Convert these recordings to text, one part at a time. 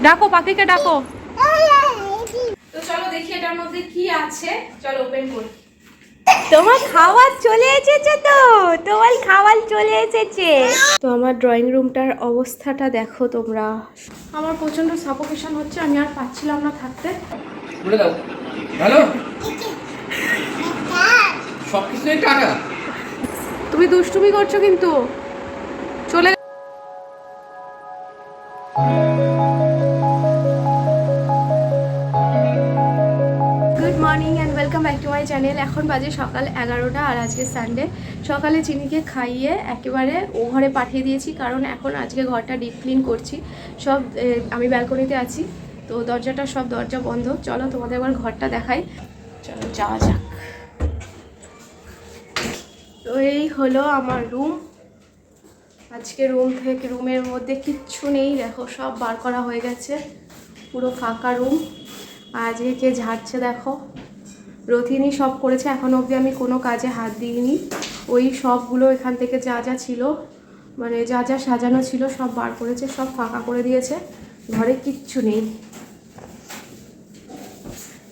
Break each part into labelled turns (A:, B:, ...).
A: ডাকো পাখিকে ডাকো। তো চলো দেখি এটার মধ্যে কি আছে, চলো ওপেন করি। তোমার খাবার চলে এসেছে, তো তোমার খাবার চলে এসেছে। তো আমার ড্রয়িং রুমটার অবস্থাটা দেখো তোমরা। আমার প্রচন্ড সাফোকেশন হচ্ছে, আমি আর পাচ্ছিলাম না থাকতে।
B: বলে দাও হ্যালো সবকিছু টাকা।
A: তুমি দুষ্টুমি করছো কিন্তু। চলে good morning and welcome back to my channel. এখন বাজে সকাল 11টা আর আজকে সানডে। সকালে চিনিকে খাইয়ে একেবারে ও ঘরে পাঠিয়ে দিয়েছি, কারণ এখন আজকে ঘরটা ডিপ ক্লিন করছি। সব আমি ব্যালকনিতে আছি, তো দরজা বন্ধ। চলো তোমাদের একবার ঘরটা দেখাই, চলো যাওয়া যাক। তো এই হলো আমার রুম। আজকে রুমের মধ্যে কিচ্ছু নেই, দেখো সব বার করা হয়ে গেছে, পুরো ফাঁকা রুম। আজকে কে ঝাড়ছে দেখো, রথিনী সব করেছে, এখনো অবধি আমি কোনো কাজে হাত দিইনি। ওই সবগুলো এখান থেকে যা যা ছিল, মানে যা যা সাজানো ছিল সব বার করেছে, সব ফাঁকা করে দিয়েছে, ঘরে কিচ্ছু নেই।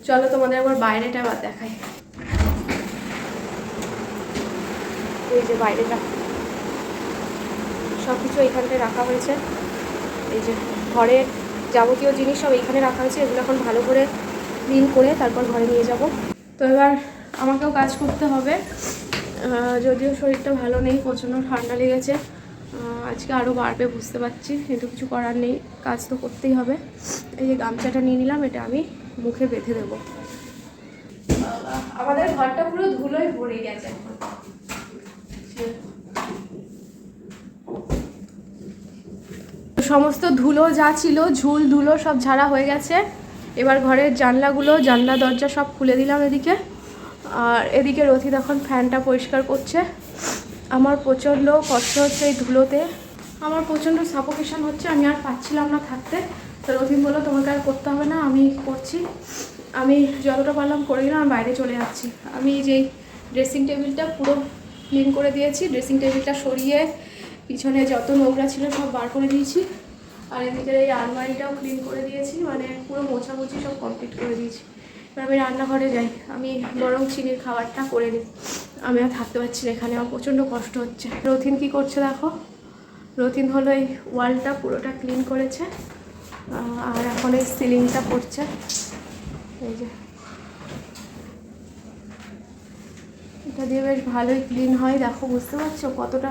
A: চলো তোমাদের একবার বাইরেটা আবার দেখাই। এই যে বাইরেটা, সব কিছু এইখানটায় রাখা হয়েছে। এই যে ঘরের যাবতীয় জিনিস সব এইখানে রাখা হয়েছে, এগুলো এখন ভালো করে ক্লিন করে তারপর ঘরে নিয়ে যাব। তো এবার আমাকেও কাজ করতে হবে, যদিও শরীরটা ভালো নেই, প্রচণ্ড ঠান্ডা লেগেছে। আজকে আরও বাড়বে বুঝতে পারছি, কিন্তু কিছু করার নেই, কাজ তো করতেই হবে। এই যে গামছাটা নিয়ে নিলাম, এটা আমি মুখে বেঁধে দেবো। আমাদের ঘরটা পুরো ধুলোয় ভরে গেছে এখন। সমস্ত ধুলো যা ছিল, ঝুল ধুলো সব ঝাড়া হয়ে গেছে। এবার ঘরের জানলা দরজা সব খুলে দিলাম এদিকে। আর এদিকে রথি এখন ফ্যানটা পরিষ্কার করছে। আমার প্রচণ্ড কষ্ট হচ্ছে এই ধুলোতে, আমার প্রচণ্ড সাফোকেশন হচ্ছে, আমি আর পাচ্ছিলাম না থাকতে। তো রথিন বললো তোমাকে আর করতে হবে না, আমি করছি। আমি যতটা পারলাম করে দিলাম, আমি বাইরে চলে যাচ্ছি। আমি যেই ড্রেসিং টেবিলটা পুরো ক্লিন করে দিয়েছি, ড্রেসিং টেবিলটা সরিয়ে পিছনে যত নোংরা ছিল সব বার করে দিয়েছি। আর এদিকের এই আলমারিটাও ক্লিন করে দিয়েছি, মানে পুরো মোছামুছি সব কমপ্লিট করে দিয়েছি। এবার আমি রান্নাঘরে যাই, আমি বরং চিনির খাবারটা করে নিই। আমি আর থাকতে পারছি না এখানে, আমার প্রচণ্ড কষ্ট হচ্ছে। রথিন কি করছে দেখো, রথিন হলো এই ওয়ালটা পুরোটা ক্লিন করেছে, আর এখন এই সিলিংটা করছে। এই যে এটা দিয়ে বেশ ভালোই ক্লিন হয়, দেখো বুঝতে পারছো কতটা,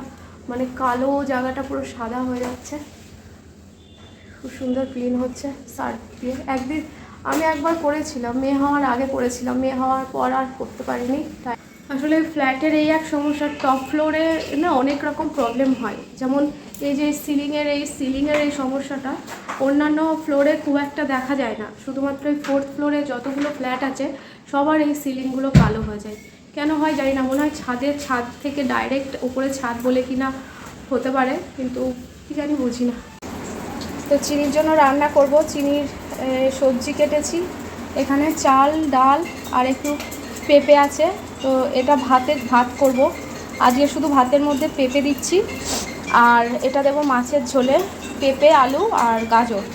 A: মানে কালো জায়গাটা পুরো সাদা হয়ে যাচ্ছে, খুব সুন্দর ক্লিন হচ্ছে সার্ফ দিয়ে। আমি একবার করেছিলাম, মেয়ে হওয়ার আগে করেছিলাম, মেয়ে হওয়ার পর আর করতে পারিনি। তাই আসলে ফ্ল্যাটের এই এক সমস্যা, টপ ফ্লোরে না অনেক রকম প্রবলেম হয়। যেমন এই যে সিলিংয়ের এই সমস্যাটা অন্যান্য ফ্লোরে খুব একটা দেখা যায় না, শুধুমাত্র এই 4th ফ্লোরে যতগুলো ফ্ল্যাট আছে সবার এই সিলিংগুলো কালো হয়ে যায়। কেন হয় জানি না, মনে হয় ছাদ থেকে ডাইরেক্ট ওপরে ছাদ বলে কিনা হতে পারে, কিন্তু কি জানি বুঝি না। তো চিনির জন্য রান্না করব, চিনির সবজি কেটেছি, এখানে চাল ডাল আর একটু পেঁপে আছে। তো এটা ভাত করব আজকে, শুধু ভাতের মধ্যে পেঁপে দিচ্ছি। আর এটা দেবো মাছের ঝোলে, পেঁপে আলু আর গাজর।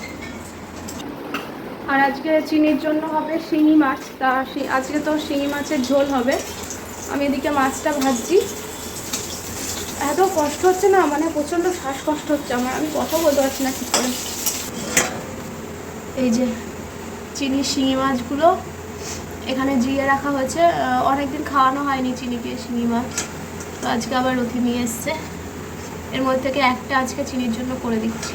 A: আর আজকে চিনির জন্য হবে শিঙি মাছ, তা আজকে তো শিঙি মাছের ঝোল হবে। আমি এদিকে মাছটা ভাজছি। এত কষ্ট হচ্ছে না, মানে প্রচণ্ড শ্বাসকষ্ট হচ্ছে আমার, আমি কথা বলতে পারছি না ঠিক করে। এই যে চিনির শিঙি মাছগুলো এখানে জিয়ে রাখা হয়েছে, অনেকদিন খাওয়ানো হয়নি চিনিকে শিঙি মাছ, তো আজকে আবার রথি নিয়ে এসছে। এর মধ্যে থেকে একটা আজকে চিনির জন্য করে দিচ্ছি।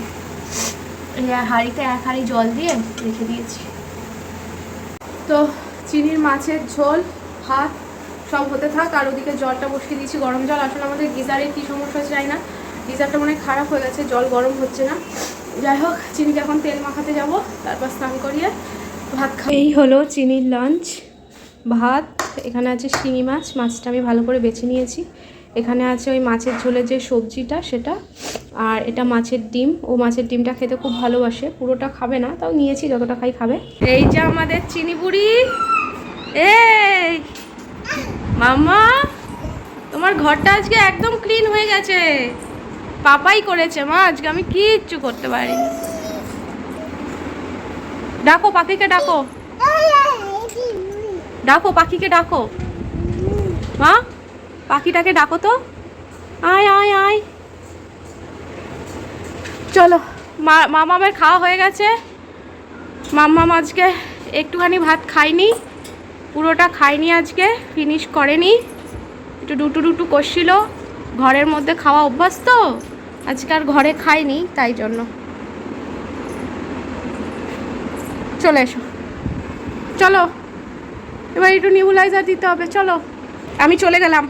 A: এই হাঁড়িতে 1 হাঁড়ি জল দিয়ে রেখে দিয়েছি। তো চিনির মাছের ঝোল ভাত সব হতে থাক, আর ওদিকে জলটা বসিয়ে দিয়েছি গরম জল। আসলে আমাদের গিজারের কী সমস্যা হচ্ছে জানি না, গিজারটা মনে হয় খারাপ হয়ে গেছে, জল গরম হচ্ছে না। যাই হোক, চিনিকে এখন তেল মাখাতে যাব, তারপর স্নান করিয়ে ভাত এই হলো চিনির লাঞ্চ। ভাত, এখানে আছে শিঙি মাছটা আমি ভালো করে বেছে নিয়েছি। এখানে আছে ওই মাছের ঝোলের যে সবজিটা সেটা, আর এটা মাছের ডিম। ও মাছের ডিমটা খেতে খুব ভালোবাসে, পুরোটা খাবে না, তাও নিয়েছি, যতটা খাই খাবে। এই যে আমাদের চিনি বুড়ি, এই মাম্মা, তোমার ঘরটা আজকে একদম ক্লিন হয়ে গেছে, পাপাই করেছে মা, আজকে আমি কিচ্ছু করতে পারিনি। ডাকো পাখিকে, ডাকো ডাকো পাখিকে, ডাকো মা, পাখিটাকে ডাকো তো। আয় আয় আয়, চলো। মামামের খাওয়া হয়ে গেছে। মাম্মাম আজকে একটুখানি ভাত খায়নি, পুরোটা খায়নি, আজকে ফিনিশ করেনি, একটু ডুটু ডুটু করছিল। ঘরের মধ্যে খাওয়া অভ্যাস তো, আজকে আর ঘরে খায়নি, তাই জন্য। চলে এসো, চলো এবার একটু নিউবুলাইজার দিতে হবে। চলো, আমি চলে গেলাম,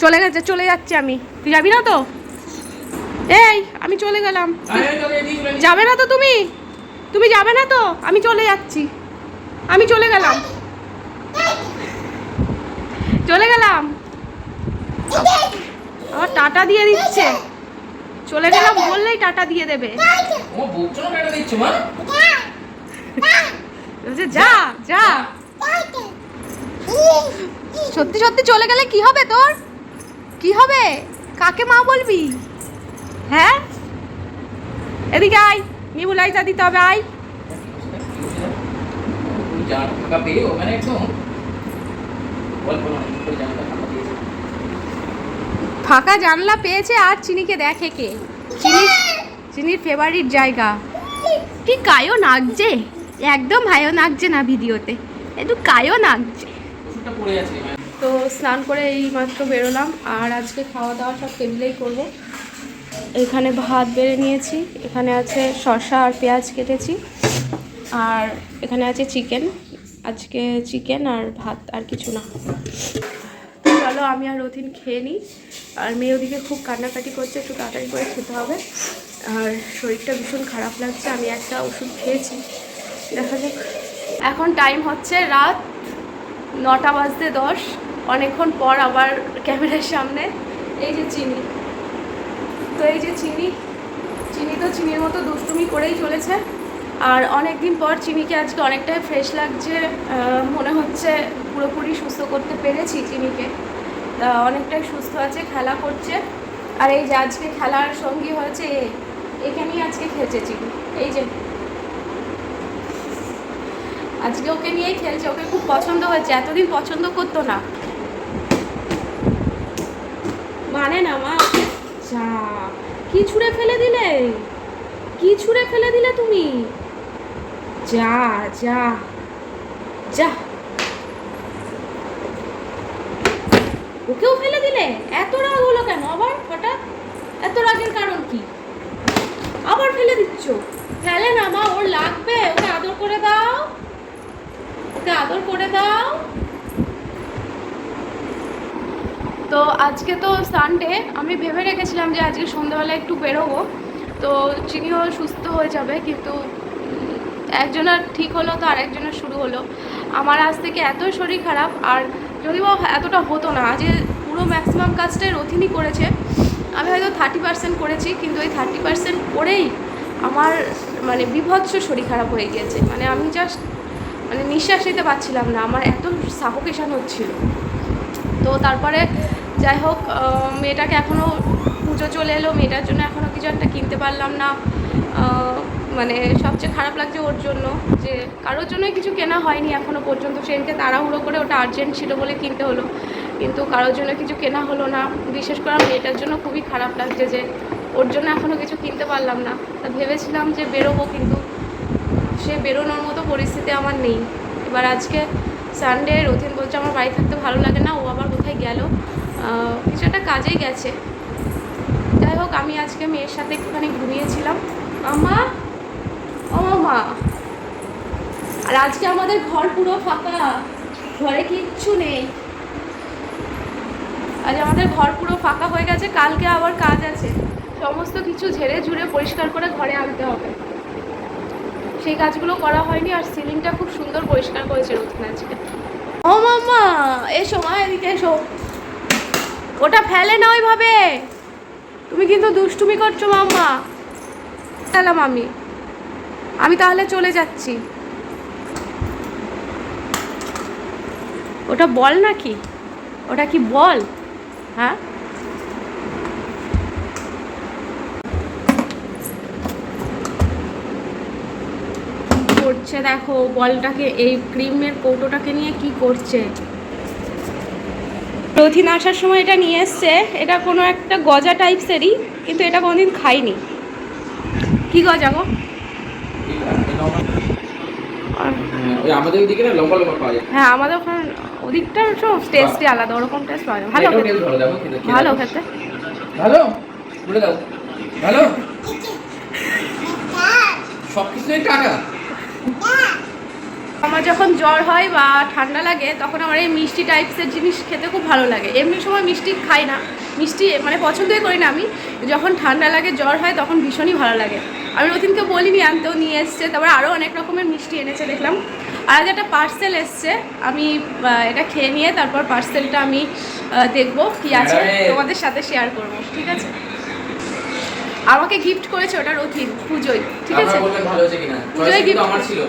A: চলে যাচ্ছি আমি। তুই যাবি না তো? এই আমি চলে গেলাম, যাবে না তো তুমি? তুমি যাবে না তো? আমি চলে যাচ্ছি, আমি চলে গেলাম, চলে গেলাম। আমার টাটা দিয়ে দিচ্ছে, চলে গেলাম বললেই টাটা দিয়ে দেবে। যা যা, সত্যি সত্যি চলে গেলে কি হবে তোর? কি হবে? কাকে মা বলবি? হ্যাঁ, এদিকে আয়, নিবুলাইজার দিতে হবে, আয়। ফাঁকা জানলা পেয়েছে আর চিনিকে দেখে কে? চিনির ফেভারিট জায়গা। কি কায়ো নাগছে, একদম ভাইও নাগছে না ভিডিওতে, একটু কায়ো নাগছে। তো স্নান করে এই মাত্র বেরোলাম, আর আজকে খাওয়া দাওয়া সব টেবিলেই করবো। এখানে ভাত বেড়ে নিয়েছি, এখানে আছে শসা আর পেঁয়াজ কেটেছি, আর এখানে আছে চিকেন। আজকে চিকেন আর ভাত, আর কিছু না। চলো আমি আর রথিন খেয়ে নিই। আর মেয়ে ওদিকে খুব কান্নাকাটি করছে, একটু তাড়াতাড়ি করে খেতে হবে। আর শরীরটা ভীষণ খারাপ লাগছে, আমি একটা ওষুধ খেয়েছি, দেখা যাক। এখন টাইম হচ্ছে রাত 9:10, অনেকক্ষণ পর আবার ক্যামেরার সামনে। এই যে চিনি, তো এই যে চিনি তো চিনির মতো দুষ্টুমি করেই চলেছে। আর অনেক দিন পর চিনিকে আজকে অনেকটাই ফ্রেশ লাগছে, মনে হচ্ছে পুরোপুরি সুস্থ করতে পেরেছি চিনিকে। তা অনেকটাই সুস্থ আছে, খেলা করছে। আর এই যে আজকে খেলার সঙ্গী হয়েছে এখানেই আজকে খেলছে চিনি, এই যে আজকে ওকে নিয়েই খেলছে, ওকে খুব পছন্দ হয়েছে, এতদিন পছন্দ করতো না, মানে না মা। যা, কি ছুঁড়ে ফেলে দিলে, কি ছুঁড়ে ফেলে দিলে তুমি? যা যা যা, ওকেও ফেলে দিলে? এত রাগ হলো কেন আবার হঠাৎ? এত রাগের কারণ কি? আবার ফেলে দিচ্ছ? ফেলে না মা, ওর লাগবে, ওকে আদর করে দাও, ওকে আদর করে দাও। তো আজকে তো সানডে, আমি ভেবে রেখেছিলাম যে আজকে সন্ধ্যাবেলা একটু বেরোবো, তো চিনিও সুস্থ হয়ে যাবে, কিন্তু একজনের ঠিক হলো তো আরেকজনের শুরু হলো। আমার আজ থেকে এতই শরীর খারাপ, আর যদিও এতটা হতো না, আজ পুরো ম্যাক্সিমাম কাজটাই রথিনই করেছে, আমি হয়তো 30% করেছি, কিন্তু এই 30% করেই আমার মানে বিভৎস শরীর খারাপ হয়ে গিয়েছে। মানে আমি জাস্ট মানে নিঃশ্বাস নিতে পারছিলাম না, আমার এত সাফোকেশন হচ্ছিল। তো তারপরে যাই হোক, মেয়েটাকে এখনও পুজো চলে এলো, মেয়েটার জন্য এখনও কিছু একটা কিনতে পারলাম না। মানে সবচেয়ে খারাপ লাগছে ওর জন্য, যে কারোর জন্যই কিছু কেনা হয়নি এখনও পর্যন্ত। সেদিনকে তাড়াহুড়ো করে, ওটা আর্জেন্ট ছিল বলে কিনতে হলো, কিন্তু কারোর জন্য কিছু কেনা হলো না। বিশেষ করে মেয়েটার জন্য খুবই খারাপ লাগছে যে ওর জন্য এখনও কিছু কিনতে পারলাম না। তা ভেবেছিলাম যে বেরোবো, কিন্তু সে বেরোনোর মতো পরিস্থিতি আমার নেই। এবার আজকে সানডে, রথিন বলছে আমার বাড়ি থাকতে ভালো লাগে না, ও আবার কোথায় গেল, কিছু একটা কাজেই গেছে। যাই হোক, আমি আজকে মেয়ের সাথে একটুখানি ঘুমিয়েছিলাম। আম্মা, ও মামা, আর আজকে আমাদের ঘর পুরো ফাঁকা, ঘরে কিচ্ছু নেই। আজ আমাদের ঘর পুরো ফাঁকা হয়ে গেছে, কালকে আবার কাজ আছে, সমস্ত কিছু ঝেড়ে ঝুড়ে পরিষ্কার করে ঘরে আনতে হবে, সেই কাজগুলো করা হয়নি। আর সিলিংটা খুব সুন্দর পরিষ্কার করেছে রথিন আজকে। ও মাম্মা, এসো মা, এদিকে এসো, ওটা ফেলে না ওইভাবে, তুমি কিন্তু দুষ্টুমি করছো মাম্মা। গেলাম আমি তাহলে চলে যাচ্ছি। ওটা বল নাকি? ওটা কি বল? হ্যাঁ, করছে দেখো, বলটাকে এই ক্রিমের কৌটোটাকে নিয়ে কি করছে। রথিন আসার সময় এটা নিয়ে এসছে, এটা কোনো একটা গজা টাইপসেরই, কিন্তু এটা কোনোদিন খাইনি। কি গজা গো?
B: আমাদের ওইদিকে না লম্বা লম্বা পাওয়া যায়।
A: হ্যাঁ, আমাদের ওখানে ওদিকটার সব টেস্টই আলাদা, ওরকম টেস্ট পাওয়া যায়। ভালো খেতে, ভালো খেতে,
B: ভালো বলে দাও। ভালো সব কিছুই টাকা।
A: আমার যখন জ্বর হয় বা ঠান্ডা লাগে তখন আমার এই মিষ্টি টাইপসের জিনিস খেতে খুব ভালো লাগে। এমনি সময় মিষ্টি খাই না, মিষ্টি মানে পছন্দই করি না আমি। যখন ঠান্ডা লাগে, জ্বর হয়, তখন ভীষণই ভালো লাগে। আমি রতিনকে বলিনি আনতেও, নিয়ে এসছে। তারপর আরও অনেক রকমের মিষ্টি এনেছে দেখলাম। আর আজ একটা পার্সেল এসছে, আমি এটা খেয়ে নিয়ে তারপর পার্সেলটা আমি দেখবো কি আছে, তোমাদের সাথে শেয়ার করব, ঠিক আছে? আমাকে গিফট করেছে ওটা রতিন পুজোয়, ঠিক আছে? পুজোয় গিফট আমার ছিল,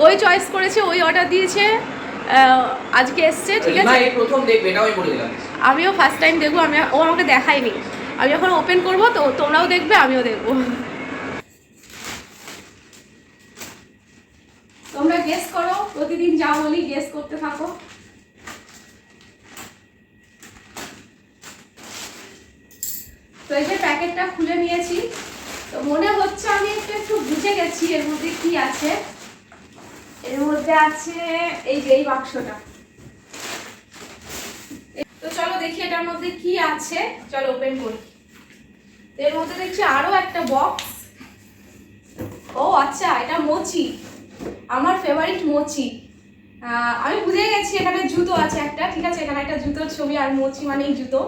A: ওই চয়েস করেছে, ওই অর্ডার দিয়েছে, আজকে এসছে, ঠিক আছে?
B: প্রথম দেখবে এটা আমি বলে দিলাম।
A: আমিও ফার্স্ট টাইম দেখবো, ও আমাকে দেখায়নি। আমি যখন ওপেন করবো তো তোমরাও দেখবে, আমিও দেখবো। তোমরা গেস করো, প্রতিদিন যা বলি গেস করতে থাকো। তো এই যে প্যাকেটটা খুলে নিয়েছি, তো মনে হচ্ছে আমি একটু বুঝে গেছি এর মধ্যে কি আছে। এর মধ্যে আছে এই যে এই বাক্সটা। তো চলো দেখি এটার মধ্যে কি আছে, চলো ওপেন করি। এর মধ্যে দেখছি আরো একটা বক্স। ও আচ্ছা, এটা মোচি, আমার ফেভারিট মোচি। আমি বুঝে গেছি এখানে জুতো আছে একটা, ঠিক আছে? এখানে একটা জুতোর ছবি, আর মোচি মানেই জুতো।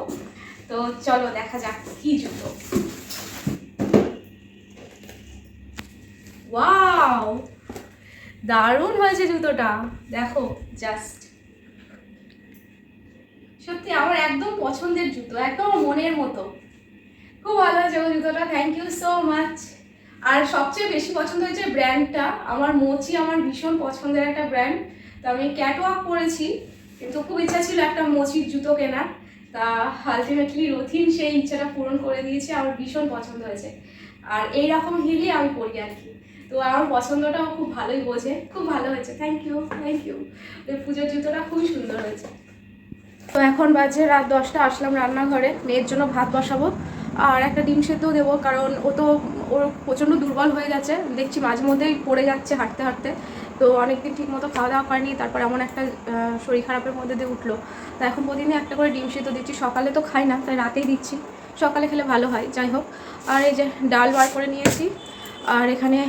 A: তো চলো দেখা যাক কি জুতো। ওয়াও, দারুণ হয়েছে জুতোটা, দেখো জাস্ট। সত্যি আমার একদম পছন্দের জুতো, একদম মনের মতো। খুব ভালো হয়েছে ওই জুতোটা, থ্যাংক ইউ সো মাচ। আর সবচেয়ে বেশি পছন্দ হয়েছে ব্র্যান্ডটা। আমার মোচি আমার ভীষণ পছন্দের একটা ব্র্যান্ড। তো আমি ক্যাটওয়াক পরেছি, কিন্তু খুব ইচ্ছা ছিল একটা মোচির জুতো কেনার। তা আলটিমেটলি রথিন সেই ইচ্ছাটা পূরণ করে দিয়েছে, আমার ভীষণ পছন্দ হয়েছে। আর এইরকম হিলই আমি পরি আর কি। তো আমার পছন্দটাও খুব ভালোই বোঝে, খুব ভালো হয়েছে, থ্যাংক ইউ থ্যাংক ইউ। ওই পুজোর জুতোটা খুবই সুন্দর হয়েছে। তো এখন বাজে রাত 10টা, আসলাম রান্নাঘরে, মেয়ের জন্য ভাত বসাবো আর একটা ডিম সেদ্ধও দেবো, কারণ ওর প্রচণ্ড দুর্বল হয়ে গেছে, দেখছি মাঝে মধ্যেই পড়ে যাচ্ছে হাঁটতে হাঁটতে। তো অনেকদিন ঠিক মতো খাওয়া দাওয়া করেনি, তারপর এমন একটা শরীর খারাপের মধ্যে দিয়ে উঠলো। তো এখন প্রতিদিনই একটা করে ডিম সেদ্ধ দিচ্ছি, সকালে তো খাই না তাই রাতেই দিচ্ছি, সকালে খেলে ভালো হয়, যাই হোক। আর এই যে ডাল বার করে নিয়েছি, আর এখানে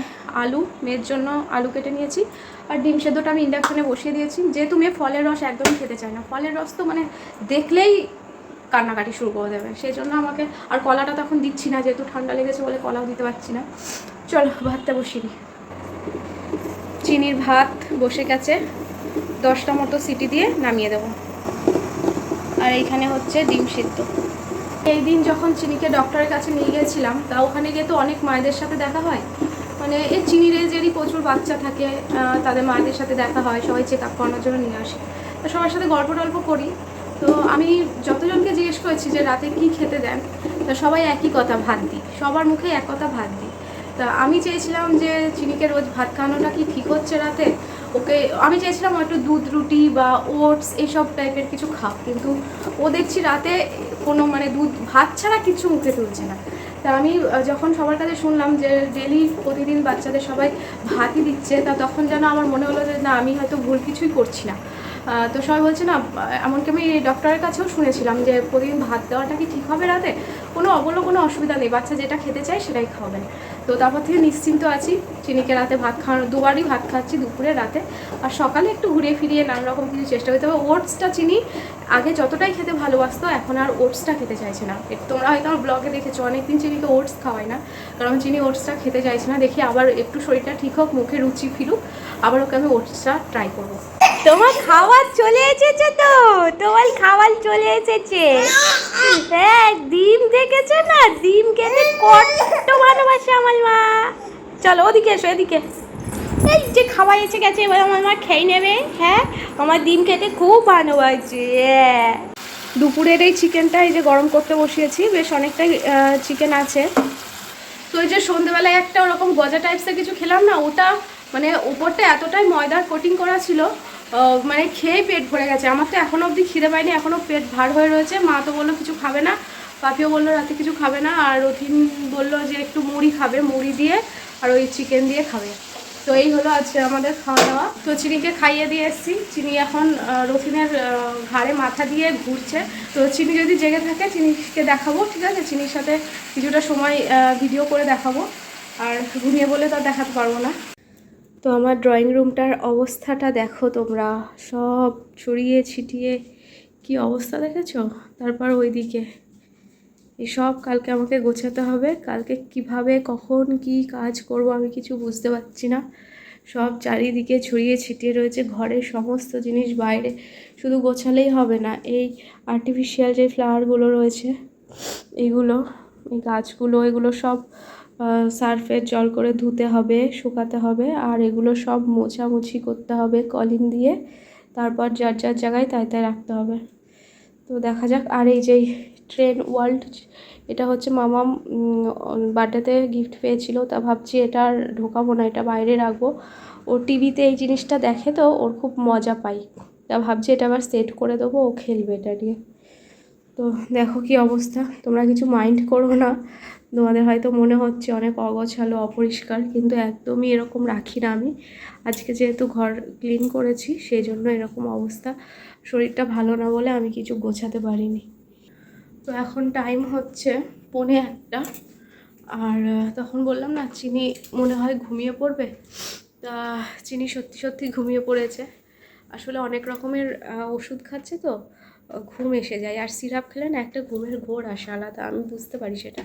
A: আলু, মেয়ের জন্য আলু কেটে নিয়েছি। আর ডিম সেদ্ধটা আমি ইন্ডাকশনে বসিয়ে দিয়েছি, যেহেতু মেয়ে ফলের রস একদমই খেতে চায় না। ফলের রস তো মানে দেখলেই কান্নাকাটি শুরু করে দেবে, সেই জন্য আমাকে, আর কলাটা তখন দিচ্ছি না যেহেতু ঠান্ডা লেগেছে বলে, কলাও দিতে পারছি না। চলো ভাতটা বসিয়ে দিই। চিনির ভাত বসে গেছে, 10টা মতো সিটি দিয়ে নামিয়ে দেবো। আর এইখানে হচ্ছে ডিম সিদ্ধ। এই দিন যখন চিনিকে ডক্টরের কাছে নিয়ে গিয়েছিলাম, তা ওখানে গিয়ে তো অনেক মায়েদের সাথে দেখা হয়, মানে এই চিনির এজেরই প্রচুর বাচ্চা থাকে, তাদের মায়েদের সাথে দেখা হয়, সবাই চেক আপ করানোর জন্য নিয়ে আসে। তো সবার সাথে গল্প টল্প করি। তো আমি যতজনকে জিজ্ঞেস করেছি যে রাতে কি খেতে দেন, তো সবাই একই কথা, ভাত দিই, সবার মুখে এক কথা, ভাত দিই। তা আমি চেয়েছিলাম যে চিনিকে রোজ ভাত খাওয়ানোটা কি ঠিক হচ্ছে রাতে, ওকে আমি চেয়েছিলাম একটু দুধ রুটি বা ওটস এইসব টাইপের কিছু খাও, কিন্তু ও দেখছি রাতে কোনো মানে দুধ ভাত ছাড়া কিছু মুখে তুলছে না। তা আমি যখন সবার কাছে শুনলাম যে ডেলি প্রতিদিন বাচ্চাদের সবাই ভাতই দিচ্ছে, তা তখন যেন আমার মনে হলো যে না, আমি হয়তো ভুল কিছুই করছি না। তো সবাই বলছে না, এমনকি আমি ডক্টরের কাছেও শুনেছিলাম যে প্রতিদিন ভাত দেওয়াটা কি ঠিক হবে রাতে, কোনো অসুবিধা নেই, বাচ্চা যেটা খেতে চায় সেটাই খাওয়াবেন। তো তারপর থেকে নিশ্চিন্ত আছি, চিনিকে রাতে ভাত খাওয়ানো, দুবারই ভাত খাচ্ছি, দুপুরে রাতে। আর সকালে একটু ঘুরিয়ে ফিরিয়ে নানা রকম কিছু চেষ্টা করতে হবে। ওটসটা চিনি আগে যতটাই খেতে ভালোবাসতো, এখন আর ওটসটা খেতে চাইছে না। তোমরা হয়তো আমার ব্লগে দেখেছো, অনেকদিন চিনিকে ওটস খাওয়াই না, কারণ চিনি ওটসটা খেতে চাইছে না। দেখি আবার একটু শরীরটা ঠিক হোক, মুখে রুচি ফিরুক, আবার ওকে আমি ওটসটা ট্রাই করবো। তোমার খাবার চলে এসেছে, তো তোমার খাবার চলে এসেছে। হ্যাঁ, ডিম দেখেছো না, ডিম খেতে কত ভালোবাসে আমার মা। চলো ওদিকে এসো, এদিকে। এই যে খাবার এসে গেছে, এবার আমার মা খেয়ে নেবে। হ্যাঁ, আমার ডিম খেতে খুব ভালোবাসে। দুপুরের এই চিকেনটা এই যে গরম করতে বসিয়েছি, বেশ অনেকটাই চিকেন আছে। তো এই যে সন্ধ্যেবেলায় একটা ওরকম গজা টাইপসের কিছু খেলাম না, ওটা মানে উপরটা এতটাই ময়দার কোটিং করা ছিল, মানে খেয়ে পেট ভরে গেছে। আমার তো এখনও অবধি খিদে পাইনি, এখনও পেট ভার হয়ে রয়েছে। মা তো বললো কিছু খাবে না, পাপিও বললো রাতে কিছু খাবে না, আর রথিন বললো যে একটু মুড়ি খাবে, মুড়ি দিয়ে আর ওই চিকেন দিয়ে খাবে। তো এই হলো আজকে আমাদের খাওয়া দাওয়া। তো চিনিকে খাইয়ে দিয়ে এসেছি, চিনি এখন রথিনের ঘাড়ে মাথা দিয়ে ঘুরছে। তো চিনি যদি জেগে থাকে চিনিকে দেখাবো, ঠিক আছে, চিনির সাথে কিছুটা সময় ভিডিও করে দেখাবো, আর ঘুমিয়ে বলে তো দেখাতে পারবো না। তো আমার ড্রয়িং রুমটার অবস্থাটা দেখো তোমরা, সব ছড়িয়ে ছিটিয়ে কি অবস্থা দেখেছো। তারপর ওইদিকে এসব কালকে আমাকে গোছাতে হবে। কালকে কিভাবে কখন কি কাজ করব আমি কিছু বুঝতে পারছি না। সব চারিদিকে ছড়িয়ে ছিটিয়ে রয়েছে, ঘরের সমস্ত জিনিস বাইরে। শুধু গোছালেই হবে না, এই আর্টিফিশিয়াল যে ফ্লাওয়ারগুলো রয়েছে এইগুলো, এই গাছগুলো, এগুলো সব সার্ফের জল করে ধুতে হবে, শুকাতে হবে, আর এগুলো সব মোছামুছি করতে হবে কলিন দিয়ে। তারপর যার যার জায়গায় তাই তাই রাখতে হবে। তো দেখা যাক। আর এই যে ট্রেন ওয়ার্ল্ড, এটা হচ্ছে মামা বার্থডেতে গিফট পেয়েছিল, তা ভাবছি এটা আর ঢোকাবো না, এটা বাইরে রাখবো। ও টিভিতে এই জিনিসটা দেখে তো ওর খুব মজা পাই, তা ভাবছি এটা আবার সেট করে দেবো, ও খেলবে এটা নিয়ে। তো দেখো কি অবস্থা, তোমরা কিছু মাইন্ড করো না। তোমাদের হয়তো মনে হচ্ছে অনেক অগোছালো অপরিষ্কার, কিন্তু একদমই এরকম রাখি না আমি। আজকে যেহেতু ঘর ক্লিন করেছি সেই জন্য এরকম অবস্থা। শরীরটা ভালো না বলে আমি কিছু গোছাতে পারিনি। তো এখন টাইম হচ্ছে 1:45, আর তখন বললাম না চিনি মনে হয় ঘুমিয়ে পড়বে, তা চিনি সত্যি সত্যি ঘুমিয়ে পড়েছে। আসলে অনেক রকমের ওষুধ খাচ্ছে তো ঘুম এসে যায়, আর সিরাপ খেলে না একটা ঘুমের ঘোর আসে আলাদা, আমি বুঝতে পারি সেটা।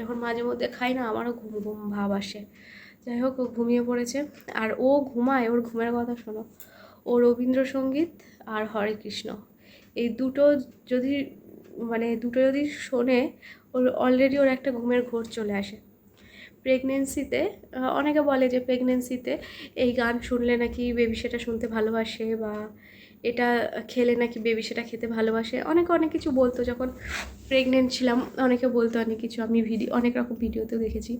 A: এখন মাঝে মধ্যে খাই না, আমারও ঘুম ঘুম ভাব আসে। যাই হোক, ও ঘুমিয়ে পড়েছে। আর ও ঘুমায়, ওর ঘুমের কথা শোনো, ও রবীন্দ্রসঙ্গীত আর হরে কৃষ্ণ এই দুটো যদি যদি শোনে, ওর অলরেডি ওর একটা ঘুমের ঘোর চলে আসে। প্রেগনেন্সিতে অনেকে বলে যে প্রেগনেন্সিতে এই গান শুনলে নাকি বেবি সেটা শুনতে ভালোবাসে, বা এটা খেলে নাকি বেবি সেটা খেতে ভালোবাসে। অনেকে অনেক কিছু বলতো যখন প্রেগনেন্ট ছিলাম, অনেকে বলতো অনেক কিছু, আমি অনেক রকম ভিডিওতেও দেখেছি।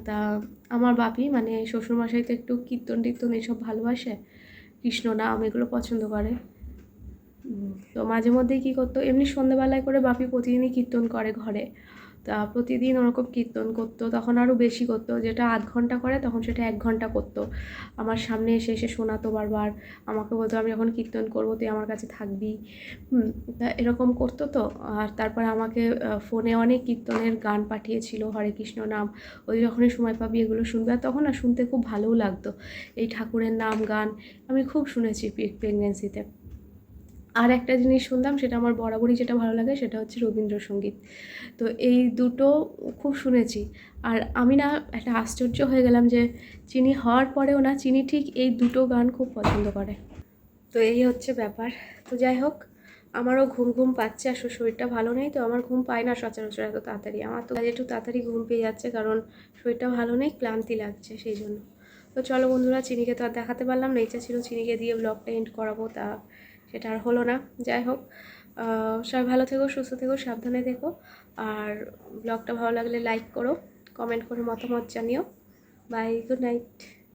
A: তা আমার বাপি মানে শ্বশুরমশাই তো একটু কীর্তন টীর্তন এইসব ভালোবাসে, কৃষ্ণ নাম এগুলো পছন্দ করে। তো মাঝে মধ্যেই কী করতো, এমনি সন্ধ্যাবেলায় করে বাপি প্রতিদিনই কীর্তন করে ঘরে, তা প্রতিদিন ওরকম কীর্তন করতো। তখন আরও বেশি করতো, যেটা আধ ঘন্টা করে তখন সেটা 1 ঘন্টা করতো। আমার সামনে এসে এসে শোনাতো বারবার, আমাকে বলতো আমি যখন কীর্তন করবো তুই আমার কাছে থাকবি। তা এরকম করতো তো। আর তারপরে আমাকে ফোনে অনেক কীর্তনের গান পাঠিয়েছিল, হরে কৃষ্ণ নাম, ওই যখনই সময় পাবি এগুলো শুনবে। আর তখন না শুনতে খুব ভালোও লাগতো, এই ঠাকুরের নাম গান আমি খুব শুনেছি প্রেগনেন্সিতে। আর একটা জিনিস শুনতাম, সেটা আমার বরাবরই যেটা ভালো লাগে, সেটা হচ্ছে রবীন্দ্রসঙ্গীত। তো এই দুটো খুব শুনেছি। আর আমি না একটা আশ্চর্য হয়ে গেলাম যে চিনি হওয়ার পরেও না চিনি ঠিক এই দুটো গান খুব পছন্দ করে। তো এই হচ্ছে ব্যাপার। তো যাই হোক, আমারও ঘুম ঘুম পাচ্ছে, আসলে শরীরটা ভালো নেই তো আমার ঘুম পায় না সচরাচর এত তাড়াতাড়ি। আমার তো একটু তাড়াতাড়ি ঘুম পেয়ে যাচ্ছে, কারণ শরীরটা ভালো নেই, ক্লান্তি লাগছে সেই জন্য। তো চলো বন্ধুরা, চিনিকে তো আর দেখাতে পারলাম না, ইচ্ছা ছিল চিনিকে দিয়ে ব্লগটা এন্ড করাবো, তা সেটা আর হলো না। যাই হোক, সবাই ভালো থেকো, সুস্থ থেকো, সাবধানে থেকো। আর ব্লগটা ভালো লাগলে লাইক করো, কমেন্ট করে মতামত জানিও। Bye, good night.